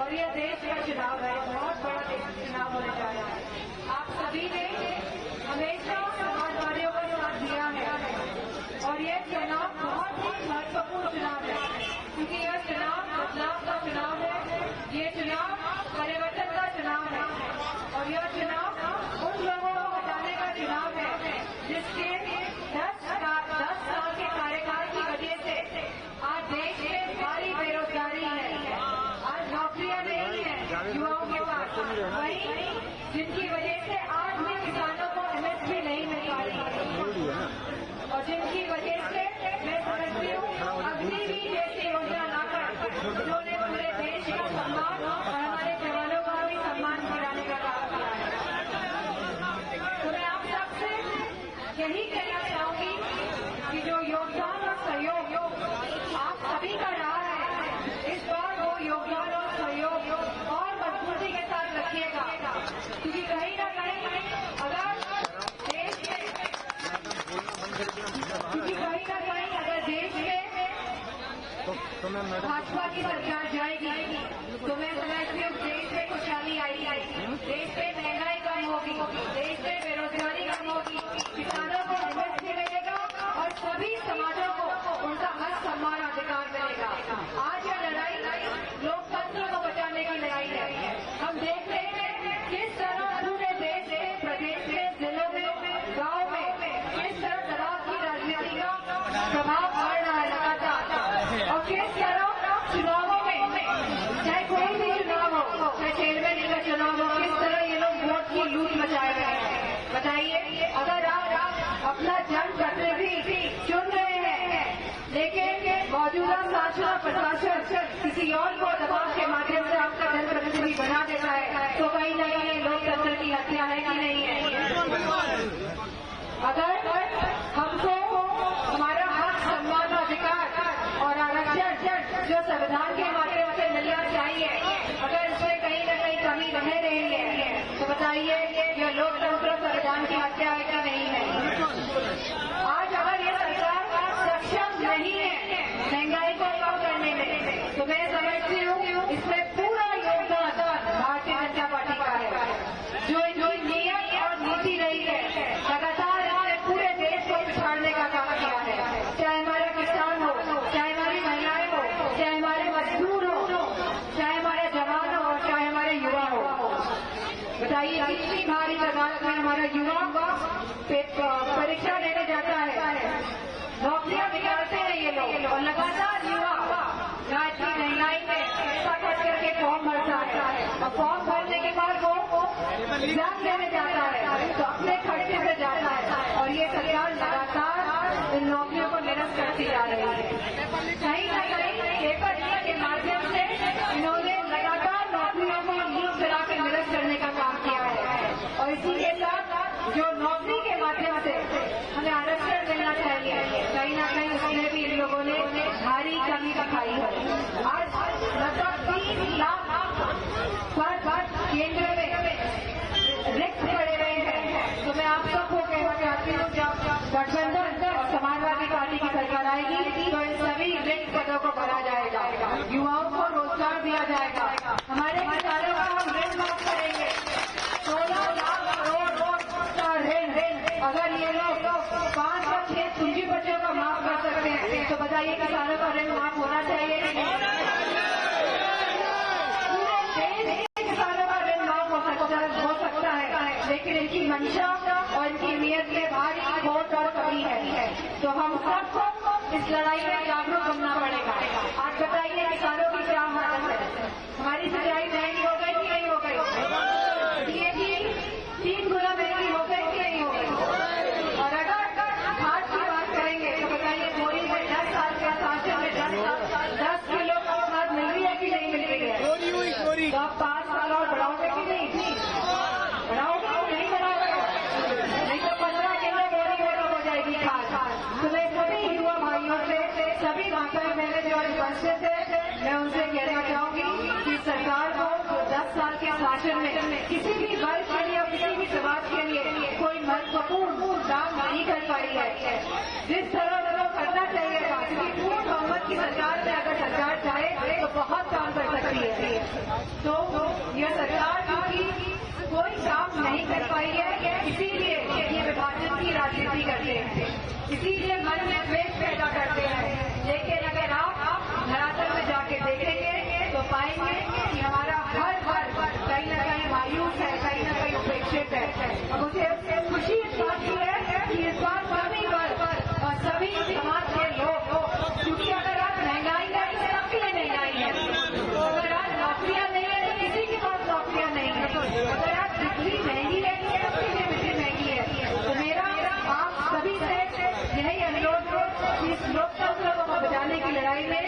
और यह देश का चुनाव है, बहुत बड़ा देश चुनाव होने जा रहा है। आप सभी ने हमेशा समाजवादियों का साथ दिया है और यह चुनाव बहुत ही महत्वपूर्ण चुनाव है, क्योंकि यह चुनाव बदलाव का चुनाव है, ये चुनाव परिवर्तन का चुनाव है और यह चुनाव उन लोगों को बचाने का चुनाव है जिसके 10 साल के कार्यकाल की वजह से आज देश में भारी बेरोजगारी है, आज नौकरियां नहीं है युवाओं के पास, वही जिनकी वजह से आज भी किसानों को MSP नहीं मिल पा रही है और जिनकी वजह से मैं समझती हूँ अग्निवीर जैसी योजना लाकर उन्होंने पूरे देश का सम्मान और हमारे जवानों का भी सम्मान कराने का काम किया है। तो मैं आप सबसे यही कहना चाहूंगी कि जो योगदान और सहयोग आप सभी का रहा है, इस बार वो योगदान और सहयोग और मजबूती के साथ रखिएगा, क्योंकि कहीं ना कहीं अगर देश में भाजपा की सरकार जाएगी तो मैं समझती हूँ देश में खुशहाली आएगी, देश में महंगाई कम होगी, देश में बेरोजगारी कम होगी, किसानों को MSP मिलेगा और सभी समाजों को उनका हक सम्मान अधिकार मिलेगा। आज यह लड़ाई लोकतंत्र को बचाने की लड़ाई है। हम देख रहे हैं किस तरह पूरे देश में, प्रदेश में, जिलों में, गाँव में किस तरह दबाव की राजनीति का प्रभाव पड़ रहा है लगातार और किस तरह चुनावों में, चाहे कोई भी चुनाव हो, चाहे चेयरमैन का चुनाव हो, किस तरह ये लोग वोट की लूट मचाए रहे हैं। बताइए, अगर आप अपना जनप्रतिनिधि चुन रहे हैं लेकिन मौजूदा शासन और प्रशासन किसी और को दबाव के माध्यम से आपका जनप्रतिनिधि बना देता है तो कहीं न कहीं लोकतंत्र की हत्या है कि नहीं है। अगर हमको हमारा हक सम्मान अधिकार और आरक्षण जो संविधान के माध्यम से मिलना चाहिए, अगर इसमें कहीं न कहीं कमी रह रही है तो बताइए यह लोकतंत्र संविधान की हत्या है कि नहीं है। आज अगर ये सरकार सक्षम नहीं है महंगाई को कम करने में तो मैं समझती हूँ इसमें पूरा योगदान भारतीय जनता पार्टी का है। जो नियत और नीति रही है लगातार इसने पूरे देश को पिछाड़ने का काम किया है, चाहे हमारा किसान हो, चाहे हमारी महिलाएं हो, चाहे हमारे मजदूर हो, चाहे हमारे जवान हो और चाहे हमारे युवा हो। बताइए कितनी भारी तादाद में हमारा युवा परीक्षा देने जाता है, नौकरियां निकालते हैं ये लोग और लगातार युवा राजनीति महिलाएं में पैसा खर्च करके फॉर्म भरता है और फॉर्म भरने के बाद वो एग्जाम देने जाता है तो अपने खर्चे से जाता है और ये सरकार लगातार इन नौकरियों को निरस्त करती जा रही है। कहीं न कहीं पेपर लीक के माध्यम से इन्होंने लगातार नौकरियों को लीक कराकर निरस्त करने का काम किया है और इसी के साथ जो नौकरी के माध्यम से हमें आरक्षण मिलना चाहिए, कहीं न कहीं उसमें भी इन लोगों ने भारी कमी दिखाई है। आज लगभग 3 लाख पद केंद्र में रिक्त पड़े हुए हैं। तो मैं आप सबको कहना चाहती हूँ जब गठबंधन और समाजवादी पार्टी की सरकार आएगी तो इन सभी रिक्त पदों को भरा जाएगा, युवाओं को रोजगार दिया जाएगा, हमारे किसानों का हम ऋण माफ करेंगे, 16 लाख करोड़ का ऋण अगर ये लोग 5 या 6 पूंजीपतियों का माफ कर सकते हैं तो बताइए किसानों का ऋण माफ होना चाहिए। पूरे देश के किसानों का ऋण माफ हो सकता है लेकिन इनकी मंशा और इनकी नीयत में भारी खोट और कमी है। तो हम सबको इस लड़ाई में जागरूक बनना पड़ेगा। आज बताइए किसानों की क्या हालत है, हमारी सिंचाई महंगी हो गई कि नहीं हो गई, DAP 3 गुना महंगी हो गई कि नहीं हो गई। और अगर खाद की बात करेंगे तो बताइए मोदी में 10 साल के शासन में 10 किलो का खाद मिल रही है कि नहीं मिल रही है। तो आप 5 साल और बढ़ाओगे कि नहीं, बढ़ाओगे नहीं बढ़ाओगे, नहीं तो 15 किलो बोरी हो जाएगी खाद। तो मैं सभी युवा भाइयों से, सभी माताएं बहनें जो उपस्थित है, मैं उनसे कहना चाहूंगी कि सरकार को 10 साल के शासन में किसी भी वर्ग के लिए और किसी भी समाज के लिए कोई महत्वपूर्ण काम नहीं कर पाई है। जिस तरह वो करना चाहिए था, क्योंकि पूर्ण बहुमत की सरकार में अगर सरकार चाहे तो बहुत काम कर सकती है। सकती है। तो यह सरकार क्योंकि कोई काम नहीं कर पाई है, इसीलिए ये विभाजन की राजनीति करते हैं, इसीलिए मन में द्वेष पैदा करते हैं। लेकिन अगर आप धरातल में जाके देखेंगे तो पाएंगे कि हमारा हर कहीं न कहीं मायूस है, कहीं न कहीं उपेक्षित है। मुझे खुशी इस बात की है कि इस बार सभी वर्ग और सभी समाज के लोग, क्योंकि अगर आप महंगाई है तो सबके लिए महंगाई है, अगर आप नौकरियां नहीं है तो किसी के पास नौकरियां नहीं है, अगर आप बिजली महंगी है तो सबके लिए बिजली महंगी है। तो मेरा आप सभी से यही अनुरोध है कि इस लोकतंत्र को बचाने की लड़ाई में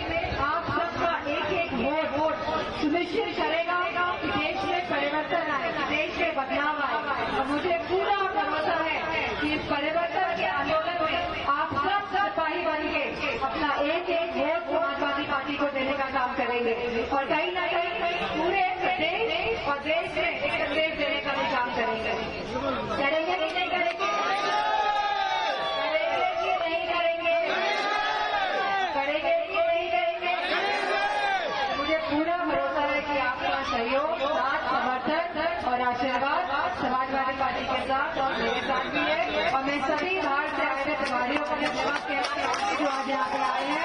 आप सबका एक वोट सुनिश्चित करेगा कि देश में परिवर्तन आए, कि देश में बदलाव आए। और मुझे पूरा भरोसा है कि इस परिवर्तन के आंदोलन में आप सब सिपाही बन के अपना एक वोट समाजवादी पार्टी को देने का काम करेंगे और कहीं न कहीं पूरे प्रदेश और देश में एक संदेश देने का भी काम करेंगे। करेंगे कि नहीं करेंगे? करेंगे कि नहीं करेंगे? करेंगे कि नहीं करेंगे? मुझे पूरा भरोसा है कि आपका सहयोग, साथ, समर्थन और आशीर्वाद समाजवादी पार्टी के साथ और मेरे साथ भी है। और मैं सभी बाहर से आए हुए तिवारियों को धन्यवाद कहना चाहूंगी जो आज यहाँ पे आए हैं।